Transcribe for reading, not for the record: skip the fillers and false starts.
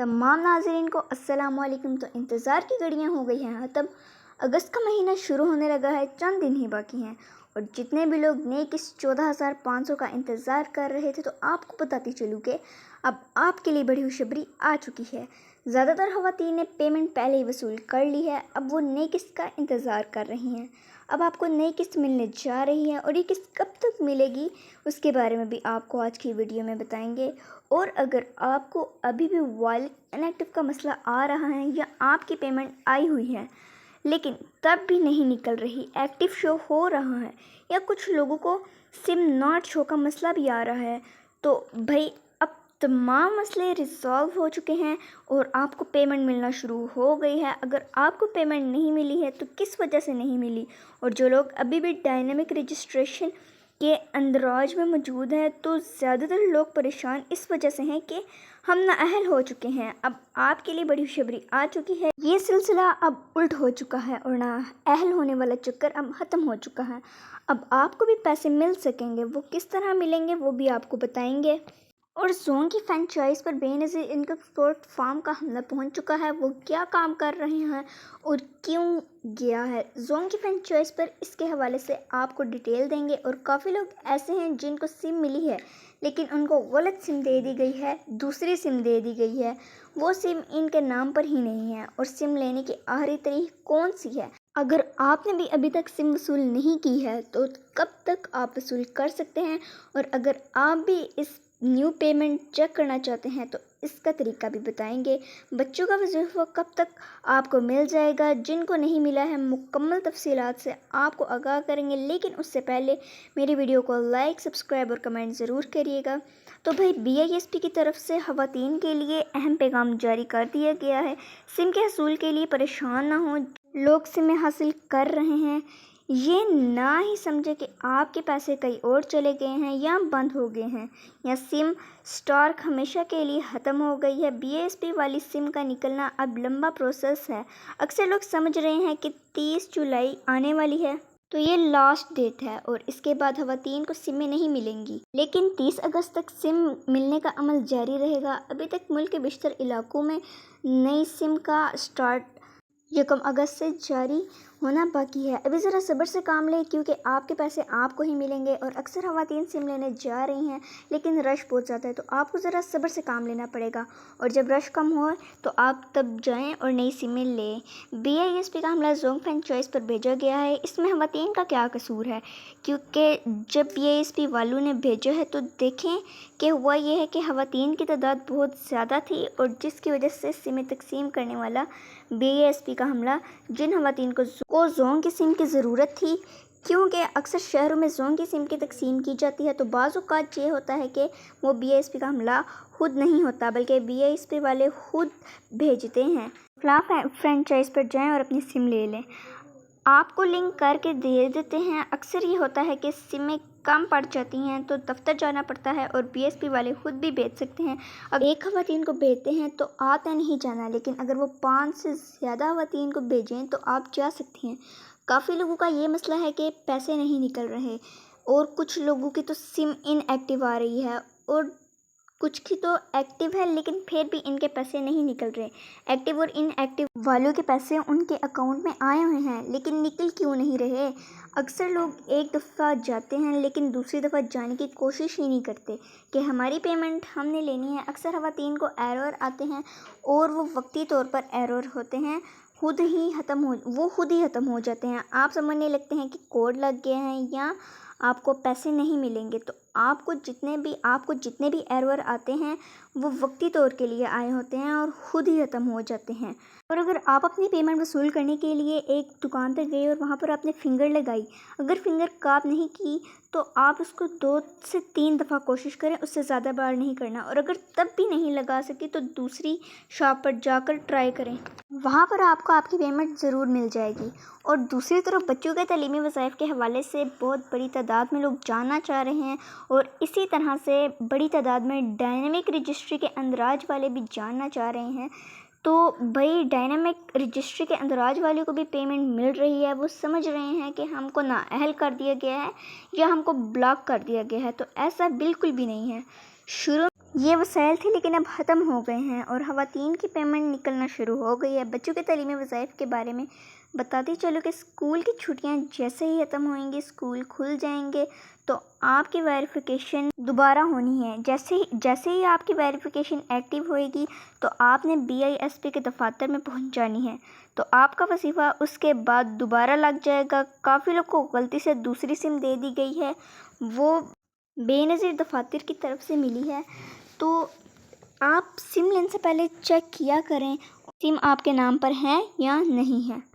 تمام ناظرین کو السلام علیکم۔ تو انتظار کی گھڑیاں ہو گئی ہیں ختم، اگست کا مہینہ شروع ہونے لگا ہے، چند دن ہی باقی ہیں، اور جتنے بھی لوگ نیک اس 14,500 کا انتظار کر رہے تھے تو آپ کو بتاتی چلوں کہ اب آپ کے لیے بڑی خوشخبری آ چکی ہے۔ زیادہ تر خواتین نے پیمنٹ پہلے ہی وصول کر لی ہے، اب وہ نئی قسط کا انتظار کر رہی ہیں۔ اب آپ کو نئی قسط ملنے جا رہی ہے اور یہ قسط کب تک ملے گی اس کے بارے میں بھی آپ کو آج کی ویڈیو میں بتائیں گے۔ اور اگر آپ کو ابھی بھی والیٹ ان ایکٹیو کا مسئلہ آ رہا ہے یا آپ کی پیمنٹ آئی ہوئی ہے لیکن تب بھی نہیں نکل رہی، ایکٹیو شو ہو رہا ہے، یا کچھ لوگوں کو سم ناٹ شو کا مسئلہ بھی آ رہا ہے، تو بھائی اب تمام مسئلے ریزالو ہو چکے ہیں اور آپ کو پیمنٹ ملنا شروع ہو گئی ہے۔ اگر آپ کو پیمنٹ نہیں ملی ہے تو کس وجہ سے نہیں ملی، اور جو لوگ ابھی بھی ڈائنامک رجسٹریشن کے اندراج میں موجود ہیں تو زیادہ تر لوگ پریشان اس وجہ سے ہیں کہ ہم نااہل ہو چکے ہیں۔ اب آپ کے لیے بڑی خوشخبری آ چکی ہے، یہ سلسلہ اب الٹ ہو چکا ہے اور نااہل ہونے والا چکر اب ختم ہو چکا ہے۔ اب آپ کو بھی پیسے مل سکیں گے، وہ کس طرح ملیں گے وہ بھی آپ کو بتائیں گے۔ اور زون کی فرنچائز پر بے نظیر انکم سپورٹ فارم کا حملہ پہنچ چکا ہے، وہ کیا کام کر رہے ہیں اور کیوں گیا ہے، زون کی فرنچائز پر اس کے حوالے سے آپ کو ڈیٹیل دیں گے۔ اور کافی لوگ ایسے ہیں جن کو سم ملی ہے لیکن ان کو غلط سم دے دی گئی ہے، دوسری سم دے دی گئی ہے، وہ سم ان کے نام پر ہی نہیں ہے، اور سم لینے کی آخری تاریخ کون سی ہے۔ اگر آپ نے بھی ابھی تک سم وصول نہیں کی ہے تو کب تک آپ وصول کر سکتے ہیں، اور اگر آپ بھی اس نیو پیمنٹ چیک کرنا چاہتے ہیں تو اس کا طریقہ بھی بتائیں گے۔ بچوں کا وظیفہ کب تک آپ کو مل جائے گا، جن کو نہیں ملا ہے مکمل تفصیلات سے آپ کو آگاہ کریں گے، لیکن اس سے پہلے میری ویڈیو کو لائک، سبسکرائب اور کمنٹ ضرور کریے گا۔ تو بھائی BISP کی طرف سے خواتین کے لیے اہم پیغام جاری کر دیا گیا ہے، سم کے حصول کے لیے پریشان نہ ہوں، لوگ سمیں حاصل کر رہے ہیں، یہ نہ ہی سمجھے کہ آپ کے پیسے کہیں اور چلے گئے ہیں یا بند ہو گئے ہیں، یا سم اسٹارک ہمیشہ کے لیے ختم ہو گئی ہے۔ BISP والی سم کا نکلنا اب لمبا پروسیس ہے، اکثر لوگ سمجھ رہے ہیں کہ 30 جولائی آنے والی ہے تو یہ لاسٹ ڈیٹ ہے اور اس کے بعد خواتین کو سمیں نہیں ملیں گی، لیکن 30 اگست تک سم ملنے کا عمل جاری رہے گا۔ ابھی تک ملک کے بیشتر علاقوں میں نئی سم کا اسٹارٹ 1 اگست سے جاری ہونا باقی ہے۔ ابھی ذرا صبر سے کام لیں کیونکہ آپ کے پیسے آپ کو ہی ملیں گے، اور اکثر خواتین سم لینے جا رہی ہیں لیکن رش پہنچ جاتا ہے تو آپ کو ذرا صبر سے کام لینا پڑے گا، اور جب رش کم ہو تو آپ تب جائیں اور نئی سمیں لیں۔ BISP کا حملہ زون فرنچائز پر بھیجا گیا ہے، اس میں خواتین کا کیا قصور ہے، کیونکہ جب BISP والوں نے بھیجا ہے تو دیکھیں کہ ہوا یہ ہے کہ خواتین کی تعداد بہت زیادہ تھی، اور جس کی وجہ سے سمیں تقسیم کرنے والا BISP کا حملہ جن خواتین کو زون کی سم کی ضرورت تھی، کیونکہ اکثر شہروں میں زون کی سم کی تقسیم کی جاتی ہے تو بعض اوقات یہ ہوتا ہے کہ وہ BISP کا حملہ خود نہیں ہوتا بلکہ BISP والے خود بھیجتے ہیں۔ فلاں فرنچائز پر جائیں اور اپنی سم لے لیں، آپ کو لنک کر کے دے دیتے ہیں۔ اکثر یہ ہوتا ہے کہ سمیں کم پڑ جاتی ہیں تو دفتر جانا پڑتا ہے، اور BISP والے خود بھی بھیج سکتے ہیں۔ اگر ایک خواتین کو بھیجتے ہیں تو آتا نہیں جانا، لیکن اگر وہ 5 سے زیادہ خواتین کو بھیجیں تو آپ جا سکتی ہیں۔ کافی لوگوں کا یہ مسئلہ ہے کہ پیسے نہیں نکل رہے، اور کچھ لوگوں کی تو سم ان ایکٹیو آ رہی ہے اور کچھ کی تو ایکٹیو ہے لیکن پھر بھی ان کے پیسے نہیں نکل رہے۔ ایکٹیو اور ان ایکٹیو والوں کے پیسے ان کے اکاؤنٹ میں آئے ہوئے ہیں لیکن نکل کیوں نہیں رہے۔ اکثر لوگ ایک دفعہ جاتے ہیں لیکن دوسری دفعہ جانے کی کوشش ہی نہیں کرتے کہ ہماری پیمنٹ ہم نے لینی ہے۔ اکثر خواتین کو ایرر آتے ہیں اور وہ وقتی طور پر ایرر ہوتے ہیں، خود ہی ختم ہو جاتے ہیں۔ آپ سمجھنے لگتے ہیں کہ کوڈ لگ گیا ہے یا آپ کو پیسے نہیں ملیں گے، تو آپ کو جتنے بھی ایرر آتے ہیں وہ وقتی طور کے لیے آئے ہوتے ہیں اور خود ہی ختم ہو جاتے ہیں۔ اور اگر آپ اپنی پیمنٹ وصول کرنے کے لیے ایک دکان تک گئے اور وہاں پر آپ نے فنگر لگائی، اگر فنگر کام نہیں کی تو آپ اس کو 2 سے 3 دفعہ کوشش کریں، اس سے زیادہ بار نہیں کرنا، اور اگر تب بھی نہیں لگا سکی تو دوسری شاپ پر جا کر ٹرائی کریں، وہاں پر آپ کو آپ کی پیمنٹ ضرور مل جائے گی۔ اور دوسری طرف بچوں کے تعلیمی وظائف کے حوالے سے بہت بڑی تعداد میں لوگ جاننا چاہ رہے ہیں، اور اسی طرح سے بڑی تعداد میں ڈائنامک رجسٹری کے اندراج والے بھی جاننا چاہ رہے ہیں۔ تو بھائی ڈائنامک رجسٹری کے اندراج والے کو بھی پیمنٹ مل رہی ہے، وہ سمجھ رہے ہیں کہ ہم کو نااہل کر دیا گیا ہے یا ہم کو بلاک کر دیا گیا ہے، تو ایسا بالکل بھی نہیں ہے۔ شروع یہ وسائل تھے لیکن اب ختم ہو گئے ہیں اور خواتین کی پیمنٹ نکلنا شروع ہو گئی ہے۔ بچوں کے تعلیمی وظائف کے بارے میں بتاتی چلو کہ اسکول کی چھٹیاں جیسے ہی ختم ہوئیں گی، اسکول کھل جائیں گے تو آپ کی ویریفیکیشن دوبارہ ہونی ہے۔ جیسے ہی آپ کی ویریفیکیشن ایکٹیو ہوئے گی تو آپ نے BISP کے دفاتر میں پہنچ جانی ہے، تو آپ کا وظیفہ اس کے بعد دوبارہ لگ جائے گا۔ کافی لوگ کو غلطی سے دوسری سم دے دی گئی ہے، وہ بے نظیر دفاتر کی طرف سے ملی ہے، تو آپ سم لینے سے پہلے چیک کیا کریں سم آپ کے نام پر ہے یا نہیں ہے۔